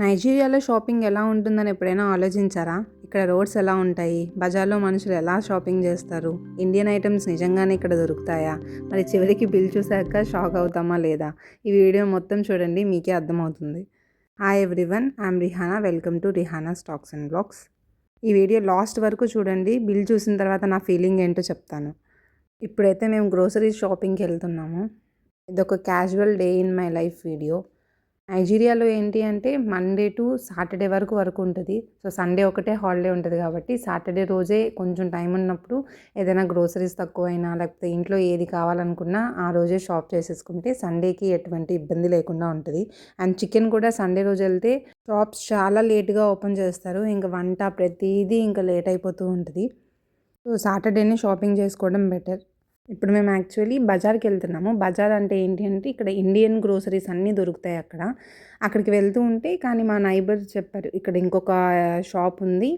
నైజీరియాలో shopping ఎలా ఉంటుందని ఎప్పుడైనా ఆలోచించారా? ఇక్కడ రోడ్స్ ఎలా ఉంటాయి? బజార్‌లో మనుషులు ఎలా షాపింగ్ చేస్తారు? ఇండియన్ ఐటెమ్స్ నిజంగానే ఇక్కడ దొరుకుతాయా? మరి చివరికి బిల్ చూసాక షాక్ అవుతామా లేదా? ఈ వీడియో మొత్తం చూడండి, మీకే అర్థమవుతుంది. Hi everyone, I'm Rihana. Welcome to Rihana stocks and blogs. ఈ వీడియో లాస్ట్ వరకు చూడండి. బిల్ చూసిన తర్వాత నా ఫీలింగ్ ఏంటో చెప్తాను. ఇప్పుడైతే మేము గ్రోసరీ షాపింగ్‌కి వెళ్తున్నాము. ఇదొక casual day in my life video. నైజీరియాలో ఏంటి అంటే మండే టు సాటర్డే వరకు ఉంటుంది. సో సండే ఒకటే హాలిడే ఉంటుంది కాబట్టి సాటర్డే రోజే కొంచెం టైం ఉన్నప్పుడు ఏదైనా గ్రోసరీస్ తక్కువైనా లేకపోతే ఇంట్లో ఏది కావాలనుకున్నా ఆ రోజే షాప్ చేసేసుకుంటే సండేకి ఎటువంటి ఇబ్బంది లేకుండా ఉంటుంది. అండ్ చికెన్ కూడా సండే రోజు వెళ్తే షాప్స్ చాలా లేట్గా ఓపెన్ చేస్తారు. ఇంకా వంట ప్రతిదీ ఇంకా లేట్ అయిపోతూ ఉంటుంది. సో సాటర్డేనే షాపింగ్ చేసుకోవడం బెటర్. ఇప్పుడు మేము యాక్చువల్లీ బజార్కి వెళ్తున్నాము. బజార్ అంటే ఏంటి అంటే ఇక్కడ ఇండియన్ గ్రోసరీస్ అన్నీ దొరుకుతాయి అక్కడ. అక్కడికి వెళ్తూ ఉంటే కానీ మా నైబర్ చెప్పారు, ఇక్కడ ఇంకొక షాప్ ఉంది,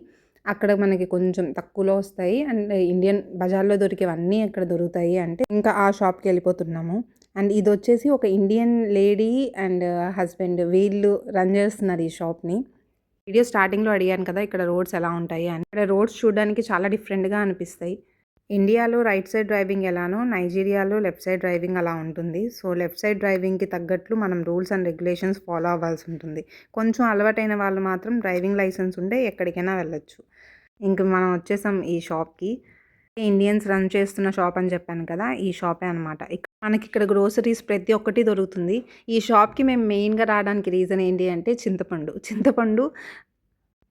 అక్కడ మనకి కొంచెం తక్కువలో వస్తాయి అండ్ ఇండియన్ బజార్లో దొరికేవన్నీ అక్కడ దొరుకుతాయి అంటే ఇంకా ఆ షాప్కి వెళ్ళిపోతున్నాము. అండ్ ఇది వచ్చేసి ఒక ఇండియన్ లేడీ అండ్ హస్బెండ్ వీళ్ళు రన్ చేస్తున్నారు ఈ షాప్ని. వీడియో స్టార్టింగ్లో అడిగాను కదా ఇక్కడ రోడ్స్ ఎలా ఉంటాయి అని. ఇక్కడ రోడ్స్ చూడడానికి చాలా డిఫరెంట్గా అనిపిస్తాయి. ఇండియాలో రైట్ సైడ్ డ్రైవింగ్ ఎలానో నైజీరియాలో లెఫ్ట్ సైడ్ డ్రైవింగ్ అలా ఉంటుంది. సో లెఫ్ట్ సైడ్ డ్రైవింగ్కి తగ్గట్లు మనం రూల్స్ అండ్ రెగ్యులేషన్స్ ఫాలో అవ్వాల్సి ఉంటుంది. కొంచెం అలవాటైన వాళ్ళు మాత్రం డ్రైవింగ్ లైసెన్స్ ఉంటే ఎక్కడికైనా వెళ్ళొచ్చు. ఇంక మనం వచ్చేసాం ఈ షాప్కి. ఇండియన్స్ రన్ చేస్తున్న షాప్ అని చెప్పాను కదా, ఈ షాపే అనమాట. మనకి ఇక్కడ గ్రోసరీస్ ప్రతి ఒక్కటి దొరుకుతుంది. ఈ షాప్కి మేము మెయిన్గా రావడానికి రీజన్ ఏంటి అంటే చింతపండు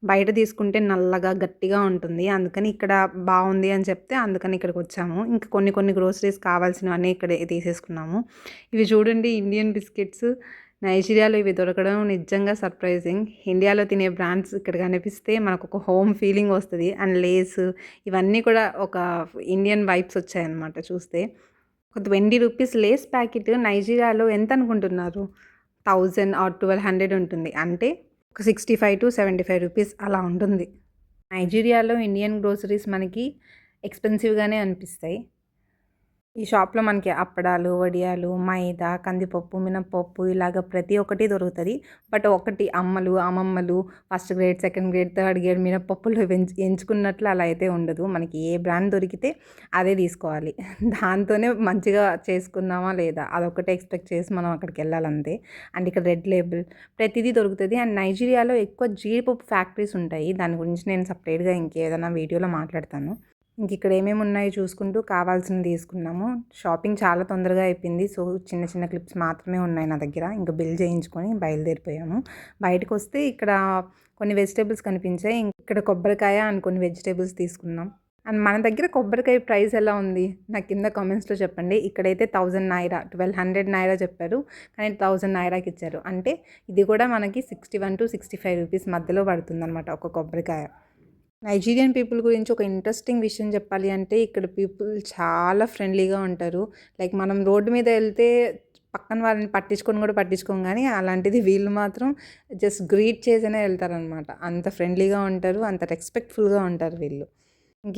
బయట తీసుకుంటే నల్లగా గట్టిగా ఉంటుంది. అందుకని ఇక్కడ బాగుంది అని చెప్తే అందుకని ఇక్కడికి వచ్చాము. ఇంకా కొన్ని గ్రోసరీస్ కావాల్సినవన్నీ ఇక్కడే తీసేసుకున్నాము. ఇవి చూడండి, ఇండియన్ బిస్కెట్స్. నైజీరియాలో ఇవి దొరకడం నిజంగా సర్ప్రైజింగ్. ఇండియాలో తినే బ్రాండ్స్ ఇక్కడ కనిపిస్తే మనకు ఒక హోమ్ ఫీలింగ్ వస్తుంది. అండ్ లేస్ ఇవన్నీ కూడా ఒక ఇండియన్ వైబ్స్ వచ్చాయన్నమాట చూస్తే. ఒక 20 రూపీస్ లేస్ ప్యాకెట్ నైజీరియాలో ఎంత అనుకుంటున్నారు? 1000 ఆర్ 1200 ఉంటుంది. అంటే ఒక 65-75 రూపీస్ అలా ఉంటుంది. నైజీరియాలో ఇండియన్ గ్రోసరీస్ మనకి ఎక్స్పెన్సివ్గానే అనిపిస్తాయి. ఈ షాప్లో మనకి అప్పడాలు, వడియాలు, మైదా, కందిపప్పు, మినపప్పు ఇలాగ ప్రతి ఒక్కటి దొరుకుతుంది. బట్ ఒకటి అమ్మమ్మలు first grade, second grade, third grade మినపప్పులు ఎంచుకున్నట్లు అలా అయితే ఉండదు. మనకి ఏ బ్రాండ్ దొరికితే అదే తీసుకోవాలి. దాంతోనే మంచిగా చేసుకుందామా లేదా అదొకటే ఎక్స్పెక్ట్ చేసి మనం అక్కడికి వెళ్ళాలంతే. అండ్ ఇక్కడ రెడ్ లేబుల్ ప్రతిదీ దొరుకుతుంది. అండ్ నైజీరియాలో ఎక్కువ జీడిపప్పు ఫ్యాక్టరీస్ ఉంటాయి. దాని గురించి నేను సపరేట్గా ఇంకేదైనా వీడియోలో మాట్లాడతాను. ఇంక ఇక్కడ ఏమేమి ఉన్నాయో చూసుకుంటూ కావాల్సింది తీసుకున్నాము. షాపింగ్ చాలా తొందరగా అయిపోయింది. సో చిన్న క్లిప్స్ మాత్రమే ఉన్నాయి నా దగ్గర. ఇంకా బిల్ చేయించుకొని బయలుదేరిపోయాము. బయటకు వస్తే ఇక్కడ కొన్ని వెజిటేబుల్స్ కనిపించాయి. ఇక్కడ కొబ్బరికాయ అండ్ కొన్ని వెజిటేబుల్స్ తీసుకున్నాం. అండ్ మన దగ్గర కొబ్బరికాయ ప్రైస్ ఎలా ఉంది నాకు కింద కామెంట్స్లో చెప్పండి. ఇక్కడైతే 1000 నాయిరా 1200 నాయిరా చెప్పారు, కానీ 1000 నాయిరాకి ఇచ్చారు. అంటే ఇది కూడా మనకి 61-65 రూపీస్ మధ్యలో పడుతుంది అనమాట ఒక కొబ్బరికాయ. నైజీరియన్ పీపుల్ గురించి ఒక ఇంట్రెస్టింగ్ విషయం చెప్పాలి అంటే ఇక్కడ పీపుల్ చాలా ఫ్రెండ్లీగా ఉంటారు. లైక్ మనం రోడ్డు మీద వెళ్తే పక్కన వాళ్ళని పట్టించుకోం, కానీ అలాంటిది వీళ్ళు మాత్రం జస్ట్ గ్రీట్ చేసేనే వెళ్తారనమాట. అంత ఫ్రెండ్లీగా ఉంటారు, అంత రెస్పెక్ట్ఫుల్గా ఉంటారు వీళ్ళు.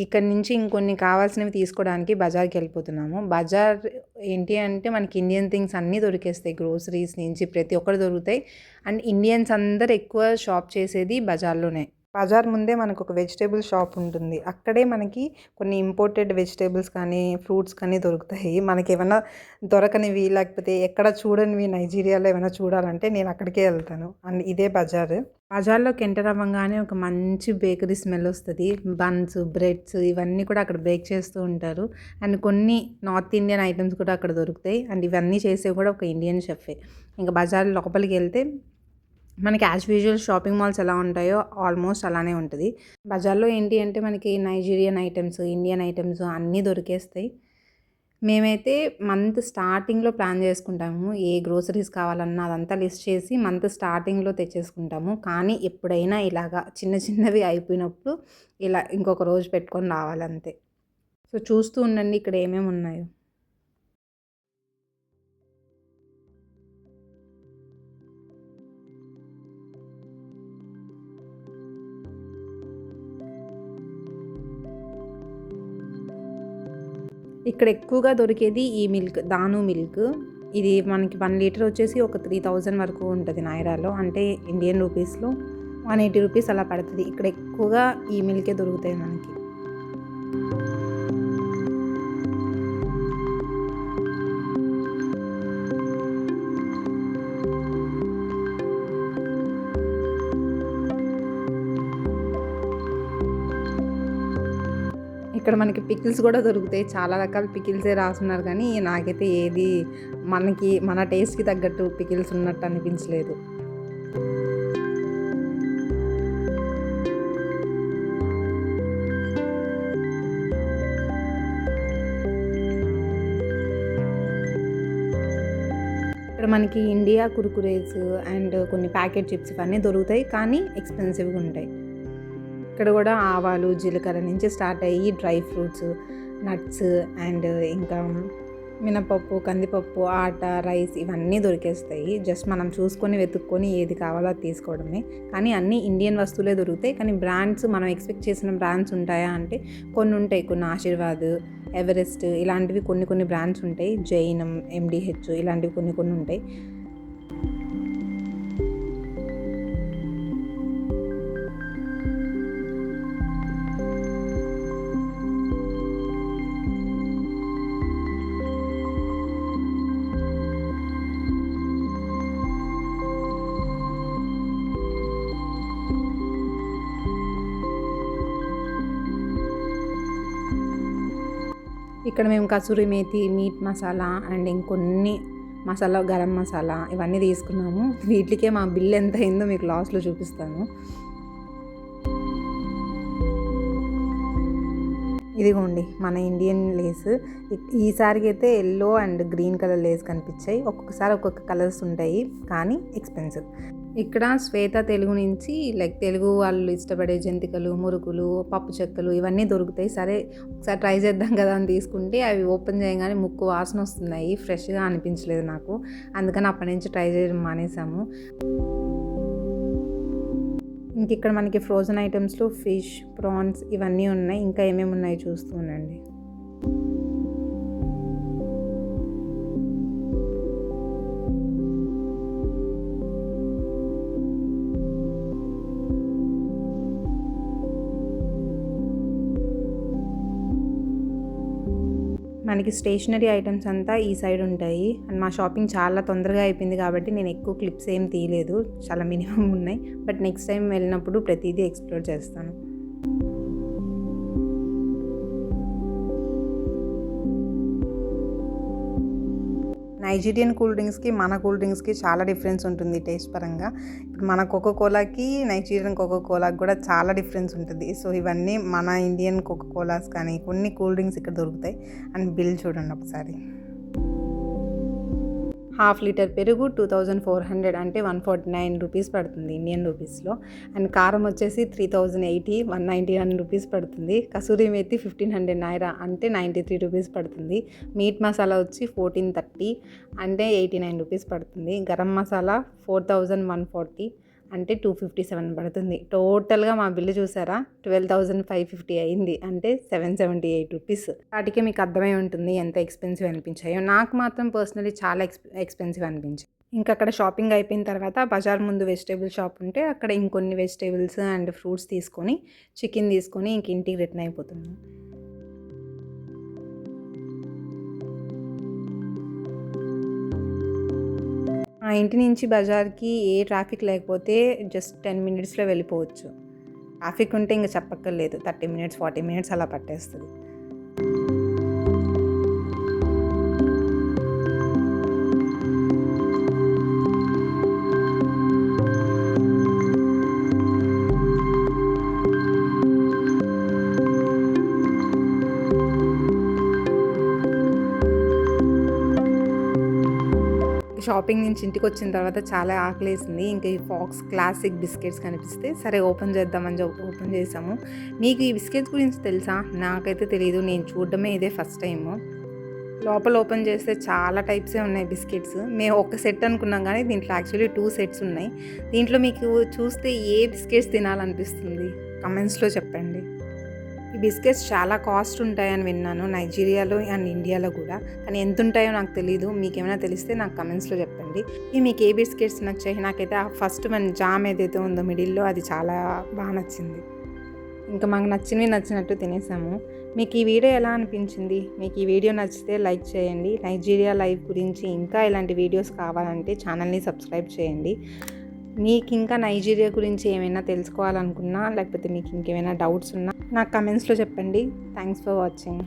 ఇక్కడ నుంచి ఇంకొన్ని కావాల్సినవి తీసుకోవడానికి బజార్కి వెళ్ళిపోతున్నాము. బజార్ ఏంటి అంటే మనకి ఇండియన్ థింగ్స్ అన్నీ దొరికేస్తాయి. గ్రోసరీస్ నుంచి ప్రతి ఒక్కటి దొరుకుతాయి. అండ్ ఇండియన్స్ అందరు ఎక్కువ షాప్ చేసేది బజార్లోనే. బజార్ ముందే మనకు ఒక వెజిటేబుల్ షాప్ ఉంటుంది. అక్కడే మనకి కొన్ని ఇంపోర్టెడ్ వెజిటేబుల్స్ కానీ ఫ్రూట్స్ కానీ దొరుకుతాయి. మనకి ఏమైనా దొరకనివి లేకపోతే ఎక్కడ చూడనివి నైజీరియాలో ఏమైనా చూడాలంటే నేను అక్కడికే వెళ్తాను. అండ్ ఇదే బజార్. బజార్లోకి ఎంటర్ అవ్వగానే ఒక మంచి బేకరీ స్మెల్ వస్తుంది. బన్స్, బ్రెడ్స్ ఇవన్నీ కూడా అక్కడ బేక్ చేస్తూ ఉంటారు. అండ్ కొన్ని నార్త్ ఇండియన్ ఐటమ్స్ కూడా అక్కడ దొరుకుతాయి. అండ్ ఇవన్నీ చేసేవి కూడా ఒక ఇండియన్ షెఫే. ఇంకా బజార్ లోపలికి వెళ్తే మనకి యాజ్ యూజువల్ షాపింగ్ మాల్స్ ఎలా ఉంటాయో ఆల్మోస్ట్ అలానే ఉంటుంది. బజార్లో ఏంటి అంటే మనకి నైజీరియన్ ఐటమ్స్, ఇండియన్ ఐటమ్స్ అన్నీ దొరికేస్తాయి. మేమైతే మంత్ స్టార్టింగ్లో ప్లాన్ చేసుకుంటాము. ఏ గ్రోసరీస్ కావాలన్నా అదంతా లిస్ట్ చేసి మంత్ స్టార్టింగ్లో తెచ్చేసుకుంటాము. కానీ ఎప్పుడైనా ఇలాగా చిన్నవి అయిపోయినప్పుడు ఇలా ఇంకొక రోజు పెట్టుకొని రావాలంతే. సో చూస్తూ ఉండండి ఇక్కడ ఏమేమి ఉన్నాయో. ఇక్కడ ఎక్కువగా దొరికేది ఈ మిల్క్, దాను మిల్క్. ఇది మనకి 1 లీటర్ వచ్చేసి ఒక 3000 వరకు ఉంటుంది నాయిరాలో, అంటే ఇండియన్ రూపీస్లో 180 రూపీస్ అలా పడుతుంది. ఇక్కడ ఎక్కువగా ఈ మిల్కే దొరుకుతాయి మనకి. ఇక్కడ మనకి పికిల్స్ కూడా దొరుకుతాయి. చాలా రకాల పికిల్సే రాసున్నారు కానీ నాకైతే ఏది మన టేస్ట్‌కి తగ్గట్టు పికిల్స్ ఉన్నట్టు అనిపించలేదు. ఇక్కడ మనకి ఇండియా కుర్కురేస్ అండ్ కొన్ని ప్యాకెట్ చిప్స్ ఇవన్నీ దొరుకుతాయి, కానీ ఎక్స్‌పెన్సివ్‌గా ఉంటాయి. ఇక్కడ కూడా ఆవాలు, జీలకర్ర నుంచి స్టార్ట్ అయ్యి డ్రై ఫ్రూట్స్, నట్స్ అండ్ ఇంకా మినపప్పు, కందిపప్పు, ఆట, రైస్ ఇవన్నీ దొరికేస్తాయి. జస్ట్ మనం చూసుకొని వెతుక్కొని ఏది కావాలో అది తీసుకోవడమే. కానీ అన్నీ ఇండియన్ వస్తువులే దొరుకుతాయి. కానీ బ్రాండ్స్ మనం ఎక్స్పెక్ట్ చేసిన బ్రాండ్స్ ఉంటాయా అంటే కొన్ని ఉంటాయి. కొన్ని ఆశీర్వాద్, ఎవరెస్ట్ ఇలాంటివి కొన్ని బ్రాండ్స్ ఉంటాయి. జైనం, ఎండిహెచ్ ఇలాంటివి కొన్ని ఉంటాయి. ఇక్కడ మేము కసూరి మేతి, మీట్ మసాలా అండ్ ఇంకొన్ని మసాలా, గరం మసాలా ఇవన్నీ తీసుకున్నాము. వీటికే మా బిల్ ఎంత అయిందో మీకు లాస్ట్లో చూపిస్తాను. ఇదిగోండి మన ఇండియన్ లేస్. ఈసారికి అయితే yellow and green colour lace కనిపించాయి. ఒక్కొక్కసారి ఒక్కొక్క కలర్స్ ఉంటాయి, కానీ ఎక్స్పెన్సివ్. ఇక్కడ శ్వేత తెలుగు నుంచి తెలుగు వాళ్ళు ఇష్టపడే జంతికలు, మురుకులు, పప్పు చెక్కలు ఇవన్నీ దొరుకుతాయి. సరే ఒకసారి ట్రై చేద్దాం కదా అని తీసుకుంటే అవి ఓపెన్ చేయగానే ముక్కు వాసన వస్తున్నాయి. ఫ్రెష్గా అనిపించలేదు నాకు. అందుకని అప్పటి నుంచి ట్రై చేయడం మానేసాము. ఇంక ఇక్కడ మనకి ఫ్రోజన్ ఐటమ్స్లో ఫిష్, ప్రాన్స్ ఇవన్నీ ఉన్నాయి. ఇంకా ఏమేమి ఉన్నాయో చూస్తూ ఉండండి. మనకి స్టేషనరీ ఐటమ్స్ అంతా ఈ సైడ్ ఉంటాయి. అండ్ మా షాపింగ్ చాలా తొందరగా అయిపోయింది కాబట్టి నేను ఎక్కువ క్లిప్స్ ఏం తీయలేదు, చాలా మినిమం ఉన్నాయి. బట్ నెక్స్ట్ టైం వెళ్ళినప్పుడు ప్రతిదీ ఎక్స్ప్లోర్ చేస్తాను. నైజీరియన్ కూల్ డ్రింక్స్కి మన కూల్ డ్రింక్స్కి చాలా డిఫరెన్స్ ఉంటుంది టేస్ట్ పరంగా. ఇప్పుడు మన కోకోకోలాకి నైజీరియన్ కోకోకోలాకి కూడా చాలా డిఫరెన్స్ ఉంటుంది. సో ఇవన్నీ మన ఇండియన్ కోకోకోలాస్ కానీ కొన్ని కూల్ డ్రింక్స్ ఇక్కడ దొరుకుతాయి. అండ్ బిల్ చూడండి ఒకసారి. 1/2 లీటర్ పెరుగు 2400 అంటే 149 రూపీస్ పడుతుంది ఇండియన్ రూపీస్లో. అండ్ కారం వచ్చేసి 3080 191 రూపీస్ పడుతుంది. కసూరి మేతి 1500 నాయిరా అంటే 93 రూపీస్ పడుతుంది. మీట్ మసాలా వచ్చి 1430 అంటే 89 రూపీస్ పడుతుంది. గరం మసాలా 4140 అంటే 257 పడుతుంది. టోటల్గా మా బిల్లు చూసారా 12,550 అయింది, అంటే 778 రూపీస్. వాటికే మీకు అర్థమై ఉంటుంది ఎంత ఎక్స్పెన్సివ్ అనిపించాయో. నాకు మాత్రం పర్సనలీ చాలా ఎక్స్పెన్సివ్ అనిపించాయి. ఇంకా అక్కడ షాపింగ్ అయిపోయిన తర్వాత బజార్ ముందు వెజిటేబుల్ షాప్ ఉంటే అక్కడ ఇంకొన్ని వెజిటేబుల్స్ అండ్ ఫ్రూట్స్ తీసుకొని చికెన్ తీసుకొని ఇంక ఇంటికి రిటర్న్ అయిపోతున్నాను. మా ఇంటి నుంచి బజార్కి ఏ ట్రాఫిక్ లేకపోతే జస్ట్ 10 మినిట్స్లో వెళ్ళిపోవచ్చు. ట్రాఫిక్ ఉంటే ఇంకా చెప్పక్కర్లేదు, 30 మినిట్స్ 40 మినిట్స్ అలా పట్టేస్తుంది. షాపింగ్ నుంచి ఇంటికి వచ్చిన తర్వాత చాలా ఆకలేసింది. ఇంకా ఈ ఫాక్స్ క్లాసిక్ బిస్కెట్స్ కనిపిస్తే సరే ఓపెన్ చేద్దామని ఓపెన్ చేసాము. మీకు ఈ బిస్కెట్స్ గురించి తెలుసా? నాకైతే తెలియదు, నేను చూడడమే ఇదే ఫస్ట్ టైము. లోపల ఓపెన్ చేస్తే చాలా టైప్సే ఉన్నాయి బిస్కెట్స్. మేము ఒక సెట్ అనుకున్నాం కానీ దీంట్లో యాక్చువల్లీ 2 సెట్స్ ఉన్నాయి. దీంట్లో మీకు చూస్తే ఏ బిస్కెట్స్ తినాలనిపిస్తుంది కమెంట్స్లో చెప్పండి. ఈ బిస్కెట్స్ చాలా కాస్ట్ ఉంటాయని విన్నాను నైజీరియాలో అండ్ ఇండియాలో కూడా. కానీ ఎంత ఉంటాయో నాకు తెలీదు. మీకేమైనా తెలిస్తే నాకు కమెంట్స్లో చెప్పండి. మీకు ఏ బిస్కెట్స్ నచ్చాయి? నాకైతే ఆ ఫస్ట్ మన జామ్ ఏదైతే ఉందో మిడిల్లో అది చాలా బాగా నచ్చింది. ఇంకా మాకు నచ్చినట్టు తినేసాము. మీకు ఈ వీడియో ఎలా అనిపించింది? మీకు ఈ వీడియో నచ్చితే లైక్ చేయండి. నైజీరియా లైఫ్ గురించి ఇంకా ఇలాంటి వీడియోస్ కావాలంటే ఛానల్ని సబ్స్క్రైబ్ చేయండి. మీకు ఇంకా నైజీరియా గురించి ఏమైనా తెలుసుకోవాలనుకున్నా, లేకపోతే మీకు ఇంకేమైనా డౌట్స్ ఉన్నా నాకు కమెంట్స్లో చెప్పండి. Thanks for watching.